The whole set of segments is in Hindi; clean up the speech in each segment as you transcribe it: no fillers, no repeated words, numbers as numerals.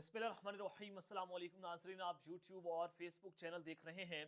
बिस्मिल्लाहिर्रहमानिर्रहीम। अस्सलाम वालेकुम नाज़रीन, आप यूट्यूब और फेसबुक चैनल देख रहे हैं।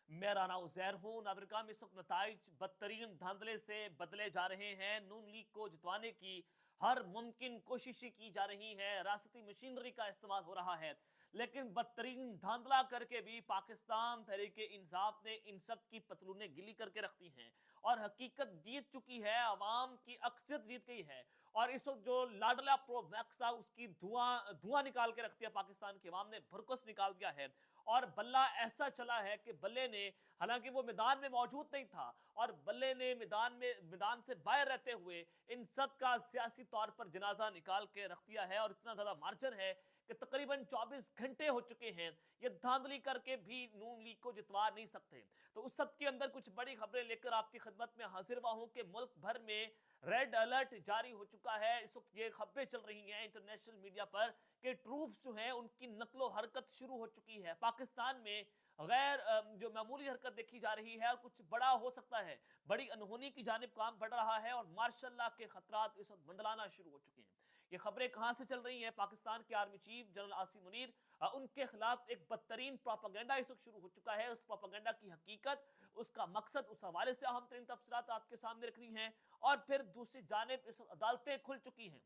मैं राना उज़ैर हूँ। नाज़रीन, इस वक्त नताइज बदतरीन धांधले से बदले जा रहे हैं। नून लीग को जितवाने की हर मुमकिन कोशिशें की जा रही हैं। रासती मशीनरी का इस्तेमाल हो रहा है, लेकिन बदतरीन धांधला करके भी पाकिस्तान तहरीक इंसाफ ने इन सब की पतलूनें गिली करके रख दी हैं और हकीकत जीत चुकी है। अवाम की अक्सरियत जीत गई है और इस वक्त जो लाडला प्रो मैक्स था उसकी धुआं धुआं निकाल के रख दिया। पाकिस्तान की अवाम ने भरकस निकाल दिया है और बल्ला ऐसा चला है कि बल्ले ने, हालांकि वो मैदान में मौजूद नहीं था, और बल्ले ने मैदान से बाहर रहते हुए इन सब का सियासी तौर पर जनाजा निकाल के रख दिया है। और इतना ज्यादा मार्जिन है कि तकरीबन 24 घंटे हो चुके हैं, ये धांधली करके भी नून लीग को जितवा नहीं सकते। तो उस सब के अंदर कुछ बड़ी खबरें लेकर आपकी खिदमत में हाजिर हुआ हूं कि मुल्क भर में रेड अलर्ट जारी हो चुका है। इस वक्त ये खबरें चल रही हैं इंटरनेशनल मीडिया पर कि ट्रूप्स जो हैं उनकी नकलो हरकत शुरू हो चुकी है। पाकिस्तान में गैर जो मामूली हरकत देखी जा रही है और कुछ बड़ा हो सकता है, बड़ी अनहोनी की जानिब काम बढ़ रहा है और मार्शल लॉ के खतरात इस वक्त मंडलाना शुरू हो चुके हैं। ये खबरें कहां से चल रही हैं? पाकिस्तान के army chief general Asim Munir, उनके खिलाफ एक बदतरीन प्रोपेगेंडा इस वक्त शुरू हो चुका है। उस प्रोपेगेंडा की हकीकत, उसका मकसद, उस हवाले से अहम तरीन तफसीलात आपके सामने रखनी है। और फिर दूसरी जानिब इस अदालतें खुल चुकी हैं,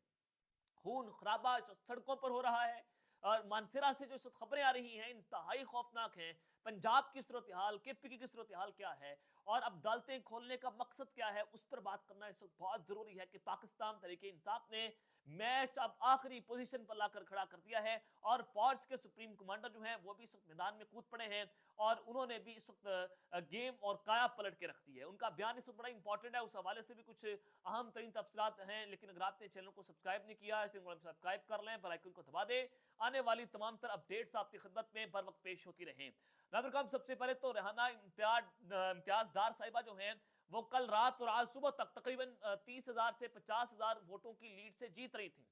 खून खराबा इस सड़कों पर हो रहा है। और मानसरा से जो इस खबरें आ रही हैं इंतहाई खौफनाक हैं। पंजाब की सूरत हाल, केपी की सूरत हाल क्या है और अब अदालतें खोलने का मकसद क्या है, उस पर बात करना इस वक्त बहुत जरूरी है कि पाकिस्तान तहरीक इंसाफ ने मैच अब आखिरी पोजीशन पर लाकर खड़ा कर दिया है और फौज के सुप्रीम कमांडर जो हैं वो भी इस वक्त मैदान में कूद पड़े हैं और उन्होंने भी इस वक्त गेम और काया पलट के रख दी है। उनका बयान इस वक्त बड़ा इंपॉर्टेंट है, उस हवाले से भी कुछ अहम तरीन तफसीलात हैं। लेकिन अगर आपने चैनल को सब्सक्राइब नहीं किया, चैनल को सब्सक्राइब कर लें, बेल आइकन को दबा दें, आने वाली तमाम तर अपडेट्स आपकी खिदमत में बर वक्त पेश होती रहें। नाज़रीन, सबसे पहले तो रेहाना इम्तियाज डार साहिबा जो हैं वो कल रात और आज सुबह तक तकरीबन 30,000 से 50,000 वोटों की लीड से जीत रही थी।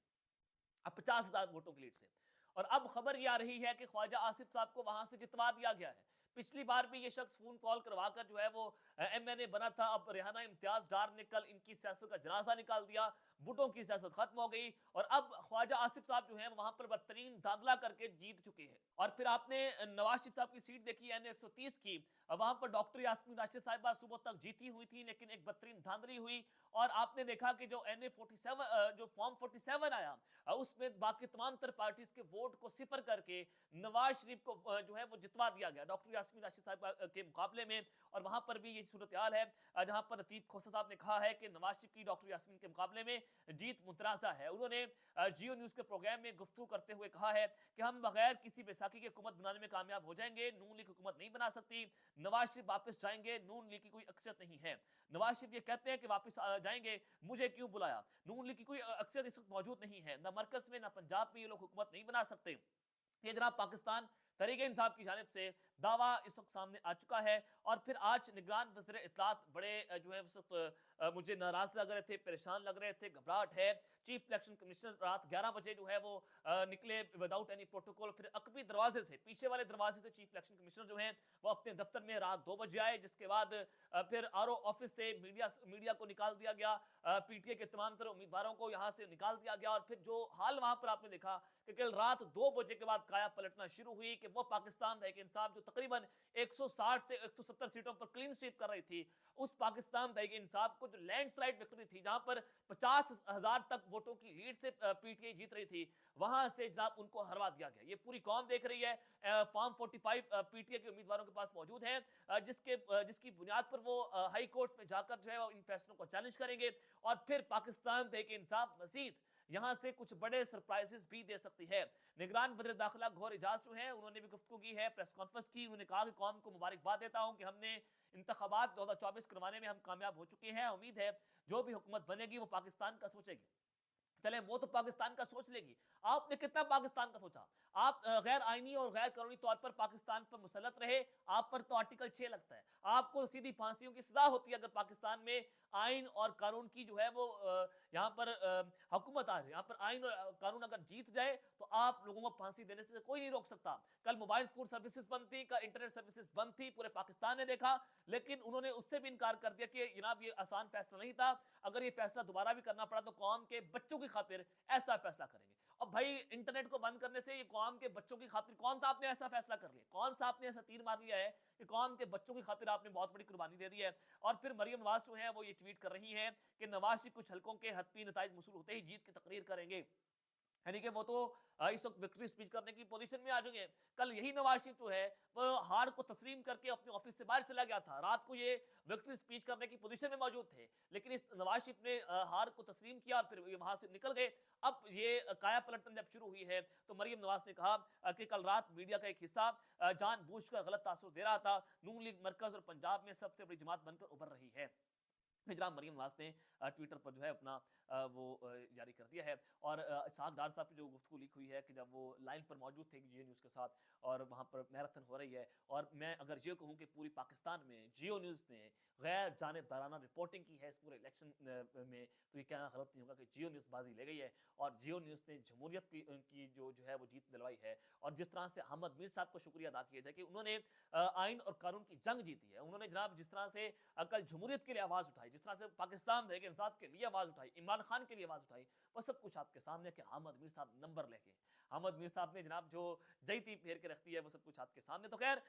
अब 50,000 वोटों की लीड से, और अब खबर यह आ रही है कि ख्वाजा आसिफ साहब को वहां से जितवा दिया गया है। पिछली बार भी ये शख्स फोन कॉल करवाकर जो है वो एमएनए बना था। अब रेहाना इम्तियाज डार ने कल इनकी सियासत का जनाजा निकाल दिया, बुटों की सियासत खत्म हो गई और अब ख्वाजा आसिफ साहब जो है वहां पर बदतरीन दाखिला करके जीत चुके हैं। और फिर आपने नवाज शरीफ साहब की सीट देखी है NA 130 की, वहां पर डॉक्टर यास्मीन राशिद साहिबा सुबह तक जीती हुई थी, लेकिन एक बदतरीन धांधली हुई और आपने देखा कि जो NA 47 जो फॉर्म 47 आया उसमें बाकी तमाम तर पार्टीज के वोट को सिफर करके नवाज शरीफ को जो है वो जितवा दिया गया डॉक्टर यास्मीन राशिद साहब के मुकाबले में। और वहां पर भी ये सूरत हाल है जहां पर लतीफ खोसा साहब ने कहा है कि नवाज शरीफ की डॉक्टर यास्मीन के मुकाबले में जीत मुतराजा है। उन्होंने जियो न्यूज के प्रोग्राम में गुफ्तगू करते हुए कहा है कि हम बगैर किसी बैसाखी की हुकूमत बनाने में कामयाब हो जाएंगे, नून लीग हुकूमत नहीं बना सकती, नवाज शरीफ वापस जाएंगे, नून लीग की कोई अक्सरियत नहीं है। नवाज शरीफ ये कहते हैं कि वापस जाएंगे, मुझे क्यों बुलाया, नून लीग की कोई अक्सरियत इस वक्त मौजूद नहीं है, ना मरकज में ना पंजाब में ये लोग हुकूमत नहीं बना सकते। ये जनाब पाकिस्तान तहरीक इंसाफ की जानिब से दावा इस वक्त सामने आ चुका है। और फिर आज निगरान वज़ीर इत्तलात बड़े जो है उस वक्त मुझे नाराज लग रहे थे, परेशान लग रहे थे, घबराहट है। चीफ इलेक्शन कमिश्नर रात 11 बजे जो है वो निकले विदाउट एनी प्रोटोकॉल, फिर अकबी दरवाजे से, पीछे वाले दरवाजे से चीफ इलेक्शन कमिश्नर जो है वो अपने दफ्तर में रात 2 बजे आए, जिसके बाद फिर RO ऑफिस से मीडिया को निकाल दिया गया, PTA के तमाम तरह उम्मीदवारों को यहाँ से निकाल दिया गया। और फिर जो हाल वहां पर आपने देखा कि कल रात 2 बजे के बाद काया पलटना शुरू हुई कि वो पाकिस्तान तहरीक इंसाफ जो तकरीबन 160 से 170 सीटों पर क्लीन स्वीप कर रही थी, उस पाकिस्तान तहरीक इंसाफ को जो लैंडस्लाइड विक्ट्री थी, जहां पर 50,000 तक वोटों की लीड से PTA जीत रही थी, वहां से जनाब उनको हरवा दिया गया। ये पूरी कौम देख रही है। फॉर्म 45 PTA के उम्मीदवारों के पास मौजूद है, जिसकी बुनियाद पर वो हाई कोर्ट में जाकर जो है इन फैसलों को चैलेंज करेंगे और फिर पाकिस्तान तहरीक इंसाफ मजीद यहां से कुछ बड़े सरप्राइजेस भी दे सकती है। निगरान वज़ीर दाखिला गौहर एजाज जो है उन्होंने भी गुफ्तगू की है, प्रेस कॉन्फ्रेंस की। उन्होंने कहा कि कौम को मुबारकबाद देता हूं कि हमने इंतखाबात 2024 करवाने में हम कामयाब हो चुके हैं। उम्मीद है जो भी हुकूमत बनेगी वो पाकिस्तान का सोचेगी। चले वो तो पाकिस्तान का सोच लेगी, आपने कितना पाकिस्तान का सोचा? आप गैर आईनी और गैर कानूनी तौर पर पाकिस्तान पर मुसल्लत रहे, आप पर तो आर्टिकल 6 लगता है, आपको सीधी फांसियों की सजा होती है अगर पाकिस्तान में आइन और कानून की जो है वो यहाँ पर हुकूमत आ रही है। यहाँ पर आइन और कानून अगर जीत जाए तो आप लोगों को फांसी देने से कोई नहीं रोक सकता। कल मोबाइल फोन सर्विसेज बंद थी, कल इंटरनेट सर्विसेज बंद थी, पूरे पाकिस्तान ने देखा, लेकिन उन्होंने उससे भी इनकार कर दिया कि जनाब ये आसान फैसला नहीं था, अगर ये फैसला दोबारा भी करना पड़ा तो कौम के बच्चों की खातिर ऐसा फैसला करेंगे। अब भाई इंटरनेट को बंद करने से ये कौम के बच्चों की खातिर कौन सा आपने ऐसा फैसला कर लिया, कौन सा आपने ऐसा तीर मार लिया है कि कौम के बच्चों की खातिर आपने बहुत बड़ी कुर्बानी दे दी है। और फिर मरियम नवाज जो है वो ये ट्वीट कर रही हैं कि नवाज शरीफ कुछ हलकों के हतमी नताइज मसूल होते ही जीत की तकरीर करेंगे, यानी कि वो तो इस वक्त विक्ट्री स्पीच करने की पोजीशन में आ चुके हैं। कल यही नवाज शरीफ जो है वो हार को तस्लीम करके अपने ऑफिस से बाहर चला गया था, रात को ये विक्ट्री स्पीच करने की पोजीशन में मौजूद थे, लेकिन इस नवाज शरीफ ने हार को तस्लीम किया और फिर वहां से निकल गए। अब ये काया पलटन जब शुरू हुई है तो मरियम नवाज ने कहा कि कल रात मीडिया का एक हिस्सा जानबूझकर गलत तासुर दे रहा था, नून लीग मरकज और पंजाब में सबसे बड़ी जमात बनकर उभर रही है। जनाब मरियम नवाज ने ट्विटर पर जो है अपना वो जारी कर दिया है। और इसहाक डार साहब की जो गुफ्तगू लीक हुई है कि जब वो लाइन पर मौजूद थे जियो न्यूज़ के साथ और वहाँ पर मैराथन हो रही है, और मैं अगर ये कहूँ कि पूरी पाकिस्तान में जियो न्यूज़ ने गैर जानिबदाराना रिपोर्टिंग की है इस पूरे इलेक्शन में, तो ये कहना गलत नहीं होगा कि जियो न्यूज़ बाजी ले गई है और जियो न्यूज़ ने जमहूरियत की जो है वो जीत दिलवाई है। और जिस तरह से अहमद मीर साहब को शुक्रिया अदा किया जाए कि उन्होंने आइन और कानून की जंग जीती है, उन्होंने जनाब जिस तरह से कल जमहूरियत के लिए आवाज़ उठाई, जिस तरह से पाकिस्तान तहरीक इंसाफ के लिए आवाज़ उठाई, इमरान खान के लिए आवाज़ उठाई, वो सब कुछ आपके सामने कि अहमद मीर साहब नंबर लेके, अहमद मीर साहब ने जनाब जो जईती फेर के रखती है वो सब कुछ आपके सामने। तो खैर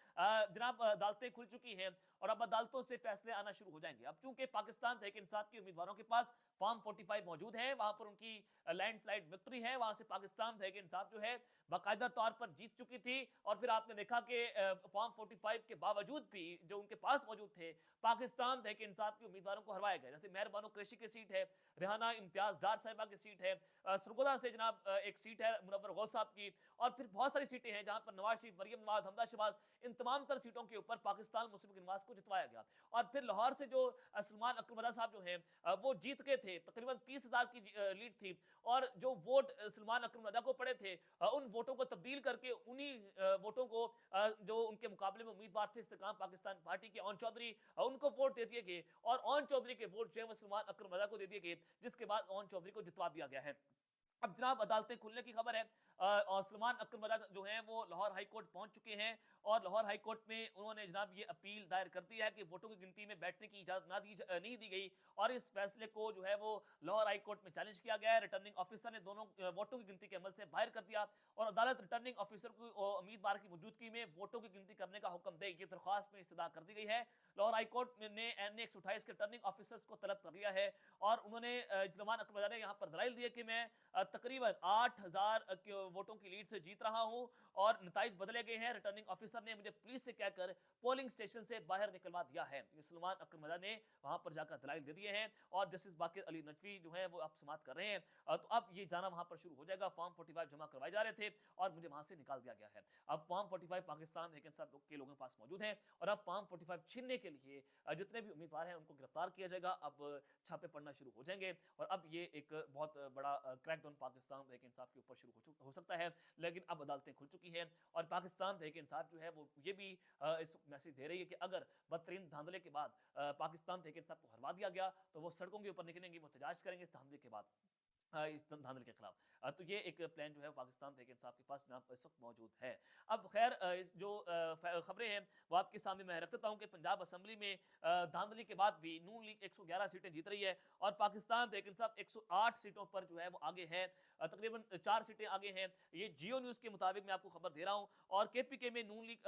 जनाब अदालतें खुल चुकी हैं और अब अदालतों से फैसले आना शुरू हो जाएंगे। अब चूंकि पाकिस्तान तहरीक इंसाफ के उम्मीदवारों के पास फॉर्म 45 मौजूद है, वहां पर उनकी लैंडस्लाइड विक्ट्री है, वहां से पाकिस्तान तहरीक इंसाफ जो है बाकायदा तौर पर जीत चुकी थी। और फिर आपने देखा कि फॉर्म 45 के बावजूद भी जो उनके पास मौजूद थे, पाकिस्तान तहरीक इंसाफ के उम्मीदवारों को हरवाया गया। जैसे मेहरबानो कुरैशी की सीट है, रेहाना इम्तियाज डार साहिबा की सीट है, सरगोदा से जनाब एक सीट है मुनव्वर गौस साहब की, और फिर बहुत सारी सीटें हैं जहां पर नवाज शरीफ, मरियम नवाज, हमदा शहबाज, इन तमाम तर सीटों के ऊपर पाकिस्तान मुस्लिम लीग नवाज को जितवाया गया। और फिर लाहौर से जो सलमान अकरम रजा साहब जो हैं वो जीत गए थे, तकरीबन 30,000 की लीड थी, और जो वोट सलमान अकरम रजा को पड़े थे उन वोटों को तब्दील करके उन्हीं वोटों को जो उनके मुकाबले में उम्मीदवार थे इस्तेकाम पाकिस्तान पार्टी के ओन चौधरी, उनको वोट दे दिए गए और ओन चौधरी के वोट जो है वो सलमान अकरम रजा को दे दिए गए, जिसके बाद ओन चौधरी को जितवा दिया गया है। अब जनाब अदालतें खुलने की खबर है और सलमान अकरम रजा जो हैं वो लाहौर हाई कोर्ट पहुंच चुके हैं और लाहौर हाई कोर्ट में उन्होंने जनाब ये अपील दायर कर दी है कि वोटों की गिनती में बैठने की इजाजत नहीं दी गई, और इस फैसले को जो है वो लाहौर हाई कोर्ट में चैलेंज किया गया है। रिटर्निंग ऑफिसर ने दोनों वोटों की गिनती के अमल से बाहर कर दिया और अदालत रिटर्निंग ऑफिसर को उम्मीदवार की मौजूदगी में वोटों की गिनती करने का हुक्म दे, ये दरख्वास्त में इस्तदा कर दी गई है। लाहौर हाई कोर्ट ने NA 128 के रिटर्निंग ऑफिसर्स को तलब कर लिया है और उन्होंने सलमान अकरम रजा ने यहाँ पर दलाइल दिए कि मैं तकरीबन 8,000 वोटों की लीड से जीत रहा हूं और नताइज बदले गए हैं। रिटर्निंग ऑफिसर ने मुझे पुलिस से कहकर पोलिंग स्टेशन से बाहर निकलवा दिया है। सलमान अकरम रजा ने वहां पर जाकर दलाइल दे दिए हैं और जस्टिस बाकिर अली नकवी जो है वो अब समाप्त कर रहे हैं। तो अब ये जाना वहां पर शुरू हो जाएगा। फॉर्म 45 जमा करवाए जा रहे थे और मुझे वहां से निकाल दिया गया है। अब फॉर्म 45 पाकिस्तान के लोगों के पास मौजूद है और अब फॉर्म 45 छीनने के लिए जितने भी उम्मीदवार हैं उनको गिरफ्तार किया जाएगा। अब छापे पड़ना शुरू हो जाएंगे और अब ये एक बहुत बड़ा क्रैकडाउन पाकिस्तान तहरीक इंसाफ के ऊपर शुरू हो सकता है। लेकिन अब अदालतें खुल चुकी हैं और पाकिस्तान तहरीक इंसाफ जो है वो ये भी इस मैसेज दे रही है कि अगर बदतरीन धांधले के बाद पाकिस्तान तहरीक इंसाफ को हरवा दिया गया तो वो सड़कों के ऊपर निकलेंगे, वो एहतजाज करेंगे इस धांधले के बाद, इस धांधले के खिलाफ। तो ये एक प्लान जो है पाकिस्तान तहरीक इंसाफ के पास जनाब इस वक्त मौजूद है। अब खैर जो खबरें हैं वो आपके सामने मैं रख देता हूँ कि पंजाब असम्बली में धांधली के बाद भी नून लीग 111 सीटें जीत रही है और पाकिस्तान तहरीक इंसाफ 108 सीटों पर जो है वो आगे है, तकरीबन 4 सीटें आगे हैं। ये जियो न्यूज़ के मुताबिक मैं आपको खबर दे रहा हूँ। और KPK में नून लीग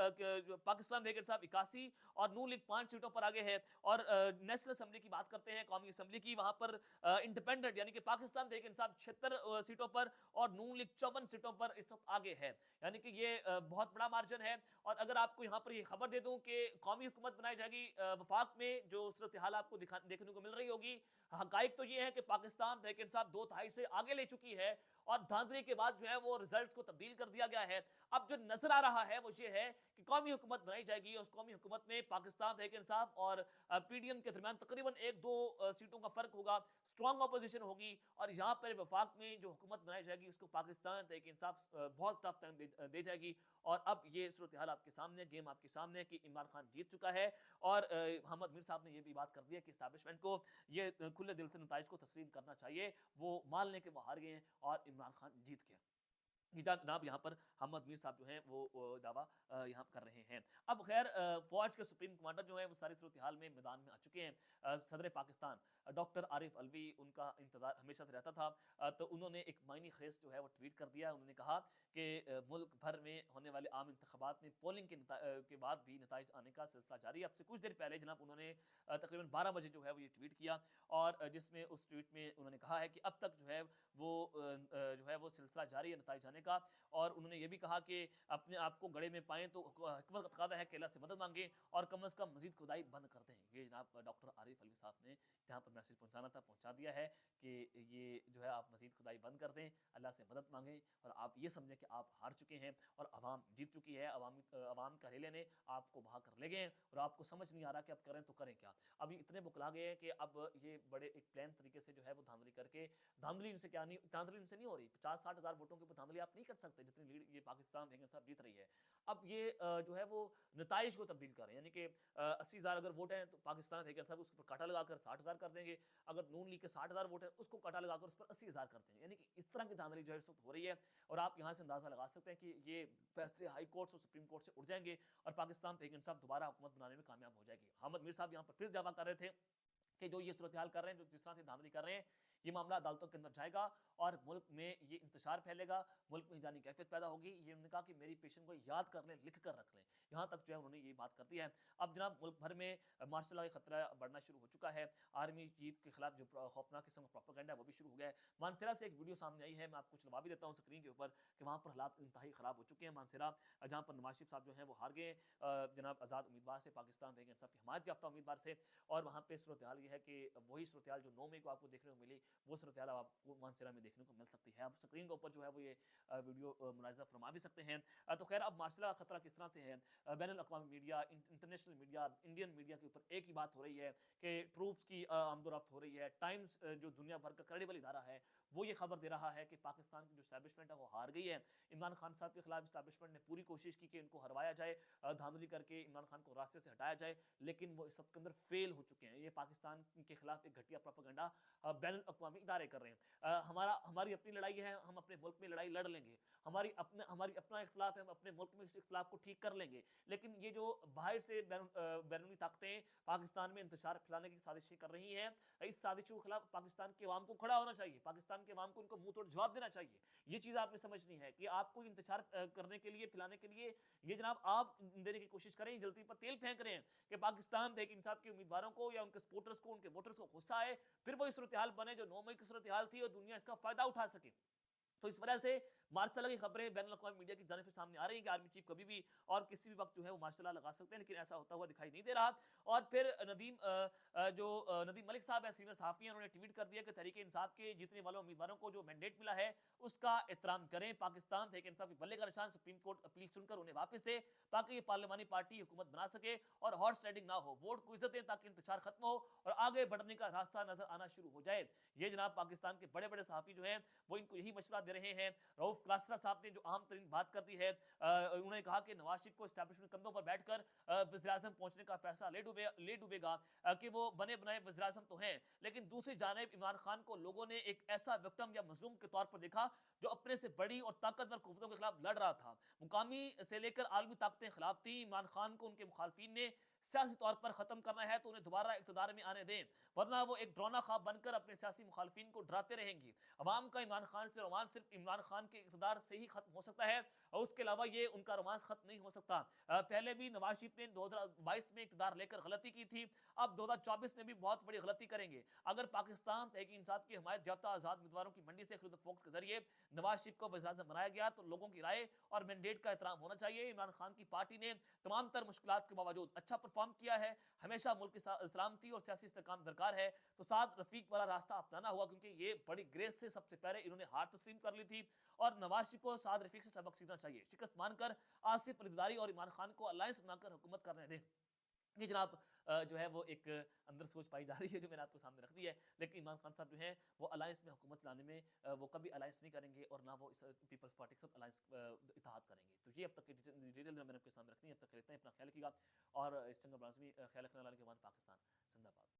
पाकिस्तान तहरीक इंसाफ 81 और नून लीग 5 सीटों पर आगे है। और नेशनल असम्बली की बात करते हैं, कौमी असम्बली की, वहां पर इंडिपेंडेंट यानी कि पाकिस्तान तहरीक इंसाफ 76 सीटों पर और नून लीग 54 सीटों पर इस वक्त आगे है, यानी कि ये बहुत बड़ा मार्जिन है। और अगर आपको यहाँ पर ये खबर दे दूं कि कौमी हुकूमत बनाई जाएगी वफाक में, जो सूरत हाल आपको देखने को मिल रही होगी, हकाइक तो ये है कि पाकिस्तान तहरीक इंसाफ 2/3 से आगे ले चुकी है और धांधली के बाद जो है वो रिजल्ट को तब्दील कर दिया गया है। अब जो नजर आ रहा है वो ये है कि कौमी हुकूमत बनाई जाएगी और उस कौमी हुकूमत में पाकिस्तान तहरीक इंसाफ और PDM के दरमियान तकरीबन 1-2 सीटों का फर्क होगा, स्ट्रॉन्ग अपोजिशन होगी और यहाँ पर वफाक में जो हुकूमत बनाई जाएगी उसको पाकिस्तान तहरीक इंसाफ बहुत टफ टाइम दे जाएगी। और अब ये सूरत हाल आपके सामने, गेम आपके सामने कि इमरान खान जीत चुका है और अहमद मीर साहब ने ये भी बात कर दी है कि इस्टेब्लिशमेंट को ये खुले दिल से नताइज को तस्लीम करना चाहिए, वो मान लें कि वो हार गए हैं और इमरान खान जीत गया। कि जनाब यहाँ पर मोहम्मद मीर साहब जो हैं वो दावा यहाँ कर रहे हैं। अब खैर फ़ौज के सुप्रीम कमांडर जो हैं वो सारी सूरत-ए-हाल में मैदान में आ चुके हैं। सदर पाकिस्तान डॉक्टर आरिफ अलवी उनका इंतज़ार हमेशा से रहता था। तो उन्होंने एक मायने ख़ेज़ जो है वो ट्वीट कर दिया। उन्होंने कहा कि मुल्क भर में होने वाले आम इंतख़ाबात में पोलिंग के बाद भी नताइज आने का सिलसिला जारी है। अब से कुछ देर पहले जनाब उन्होंने तकरीबन 12 बजे जो है वो ये ट्वीट किया और जिसमें उस ट्वीट में उन्होंने कहा है कि अब तक जो है जो है वो सिलसिला जारी है नताइज आने का। और उन्होंने ये भी कहा कि अपने आप को गड़े में पाएँ तो हिकमत का तकाज़ा है कि अल्लाह से मदद माँगे और कम अज़ कम मज़ीद खुदाई बंद कर दें। ये जनाब डॉक्टर आरिफ अलवी साहब ने जहाँ पर मैसेज पहुँचाना था पहुँचा दिया है कि ये जो है आप मज़ीद खुदाई बंद कर दें, अल्लाह से मदद माँगें और आप ये समझें कि आप हार चुके हैं और अवाम जीत चुकी है। अवाम का रेले ने आपको बहा कर ले गए हैं और आपको समझ नहीं आ रहा कि अब करें तो करें क्या? अभी इतने बुकला गए हैं कि अब ये बड़े एक प्लान तरीके से जो है वो धांधली करके धांधली इनसे क्या नहीं धांधली इनसे नहीं हो रही। 50-60 हज़ार वोटों के ऊपर धांधली आप नहीं कर सकते जितनी लीड ये पाकिस्तान देखिए साहब जीत रही है। अब ये जो है वो नताइज को तब्दील कर रहे हैं यानी कि 80,000 अगर वोट हैं तो पाकिस्तान देखिए साहब उसके ऊपर कांटा लगाकर 60,000 कर देंगे। अगर नून लीग के 60,000 वोट हैं उसको कांटा लगाकर उस पर 80,000 कर देंगे। यानी कि इस तरह की धांधली जो है इस वक्त हो रही है और आप यहाँ से अंदाजा लगा सकते हैं कि ये फैसले हाई कोर्ट और सुप्रीम कोर्ट से उठ जाएंगे और पाकिस्तान तहरीक इंसाफ दोबारा हुकूमत बनाने में कामयाब हो जाएगी। अहमद मीर साहब यहाँ पर फिर दावा कर रहे थे कि जो ये सूरत हाल कर रहे हैं, जो जिस तरह से धांधली कर रहे हैं, ये मामला अदालतों के अंदर जाएगा और मुल्क में ये इंतशार फैलेगा, मुल्क में जानी कैफियत पैदा होगी। ये उन्होंने कहा कि मेरी पेशन को याद कर लें, लिख कर रख लें। यहाँ तक जो है उन्होंने ये बात कर दी है। अब जनाब मुल्क भर में मार्शल लॉ का खतरा बढ़ना शुरू हो चुका है। आर्मी चीफ के खिलाफ जो खौफनाक किस्म का प्रोपेगेंडा है वो भी शुरू हो गया है। मानसेरा से एक वीडियो सामने आई है, मैं आपको चलवा भी देता हूँ स्क्रीन के ऊपर कि वहाँ पर हालात इंतहाई ख़राब हो चुके हैं। मानसेरा जहाँ पर नवाज शरीफ साहब जो हैं वो हार गए जनाब आज़ाद उम्मीदवार से, पाकिस्तान तहरीक इंसाफ की हमायत याफ्ता उम्मीदवार से और वहाँ पे सूरत हाल ये है कि वही सूरत हाल जो 9 मई को आपको देखने को मिली वो सूरत हाल आपको मानसेरा में देखने को मिल सकती है। आप स्क्रीन के ऊपर जो है वो ये वीडियो मुलाहिज़ा फरमा भी सकते हैं। तो खैर अब मार्शल का खतरा किस तरह से है, बैनुल-अक़वामी media, international media, Indian media के ऊपर एक ही बात हो रही है कि ट्रूप्स की आमदोरफ्त हो रही है। टाइम्स जो दुनिया भर का क्रेडिबल इदारा है वो ये खबर दे रहा है कि पाकिस्तान की जो एस्टैब्लिशमेंट है वो हार गई है। इमरान खान साहब के खिलाफ एस्टैब्लिशमेंट ने पूरी कोशिश की कि इनको हरवाया जाए, धांधली करके इमरान खान को रास्ते से हटाया जाए, लेकिन वो इस सब के अंदर फेल हो चुके हैं। ये पाकिस्तान के खिलाफ एक घटिया प्रोपेगेंडा बैनुल-अक़वामी इदारे कर रहे हैं। हमारी अपनी लड़ाई है, हम अपने मुल्क में लड़ाई लड़ लेंगे। हमारी अपना इख्तिलाफ है, हम अपने मुल्क में इस इख्तिलाफ को ठीक कर लेंगे। लेकिन ये जो बाहर से बैरूनी ताकतें पाकिस्तान में इंतशार फैलाने की साजिशें कर रही हैं, इस साजिशों के खिलाफ पाकिस्तान के अवाम को खड़ा होना चाहिए। पाकिस्तान के अवाम को उनको मुंह तोड़ जवाब देना चाहिए। ये चीज़ आपने समझनी है कि आपको इंतशार करने के लिए, फैलाने के लिए ये जनाब आप देने की कोशिश करें, जल्दी पर तेल फेंक रहे हैं कि पाकिस्तान तहरीक इंसाफ के उम्मीदवारों को या उनके सपोर्टर्स को, उनके वोटर्स को गुस्सा आए, फिर वही सूरत हाल बने जो 9 मई की सूरत हाल थी और दुनिया इसका फायदा उठा सके। तो इस वजह से मार्शल की खबरें बैनुल-अक़वामी मीडिया की जानिब से सामने आ रही हैं कि आर्मी चीफ कभी भी और किसी भी वक्त जो है वो मार्शल लगा सकते हैं, लेकिन ऐसा होता हुआ दिखाई नहीं दे रहा। और फिर नदीम मलिक साहब हैं, सीनियर सहाफ़ी हैं, उन्होंने ट्वीट कर दिया कि तहरीक इंसाफ के जीतने वाले उम्मीदवारों को जो मैंडेट मिला है उसका एहतराम करें। पाकिस्तान तहरीक इंसाफ के बल्ले का निशान सुप्रीम कोर्ट अपील सुनकर उन्हें वापस दे ताकि ये पार्लिमानी पार्टी हुकूमत बना सके और हॉर्स राइडिंग ना हो, वोट को इज्जत दें ताकि इंतशार खत्म हो और आगे बढ़ने का रास्ता नजर आना शुरू हो जाए। ये जनाब पाकिस्तान के बड़े बड़े सहाफ़ी जो हैं वो इनको यही मशवरा दे रहे हैं। रऊफ क्लासरा साहब ने जो अहम तरीन बात कर दी है, उन्होंने कहा कि नवाज शरीफ को एस्टैब्लिशमेंट कंधों पर बैठकर वज़ीर-ए-आज़म पहुंचने का फैसला ले डूबेगा कि वो बने बनाए वज़ीर-ए-आज़म तो हैं, लेकिन दूसरी जानिब इमरान खान को लोगों ने एक ऐसा विक्टिम या मज़लूम के तौर पर देखा जो अपने से बड़ी और ताकतवर कुव्वतों के खिलाफ लड़ रहा था। मुकामी से लेकर आलमी ताकतें खिलाफ थी। इमरान खान को उनके मुखालफिन ने सियासी तौर पर खत्म करना है तो उन्हें दोबारा इक़्तिदार में आने दें, वरना वो एक डरावना ख्वाब बनकर अपने सियासी मुखालफिन को डराते रहेंगी। अवाम का इमरान खान से रोमांस सिर्फ इमरान खान के इक़्तिदार से ही खत्म हो सकता है और उसके अलावा ये उनका रोमांस खत्म नहीं हो सकता। पहले भी नवाज शरीफ ने 2022 में इक़्तिदार लेकर गलती की थी, अब 2024 में भी बहुत बड़ी गलती करेंगे। अगर पाकिस्तान तहरीक इंसाफ की हमायत याफ्ता आज़ाद उम्मीदवारों की मंडी से खरीद फरोख्त के जरिए नवाज शरीफ को वज़ीर-ए-आज़म बनाया गया तो लोगों की राय और मैंडेट का एहतराम होना चाहिए। इमरान खान की पार्टी ने तमाम तर मुश्किलात के बावजूद अच्छा परफॉर्म किया है। हमेशा मुल्क की सलामती और सियासी इस्तेहकाम दरकार है तो साथ रफीक वाला रास्ता अपनाना हुआ, क्योंकि ये बड़ी ग्रेस से सबसे पहले इन्होंने हार तस्लीम कर ली थी और नवाज शरीफ को साद रफीक से सबक सीखना चाहिए। शिकस्त मानकर आसिफ अलीदारी और इमरान खान को अलायंस बनाकर हुकूमत करने दें। ये जनाब जो है वो एक अंदर सोच पाई जा रही है जो मैंने आपको सामने रख दी है, लेकिन इमरान खान साहब जो हैं वो अलायंस में हुकूमत चलाने में वो कभी अलायंस नहीं करेंगे और ना वो इस पीपल्स पार्टी के साथ अलायंस इत्तेहाद करेंगे। तो ये अब तक की डिटेल मैंने आपके सामने रखनी है। अब तक इतना ही, अपना ख्याल रखिएगा और इस चंगा लाजमी ख्याल रखने वाले के बाद पाकिस्तान जिंदाबाद।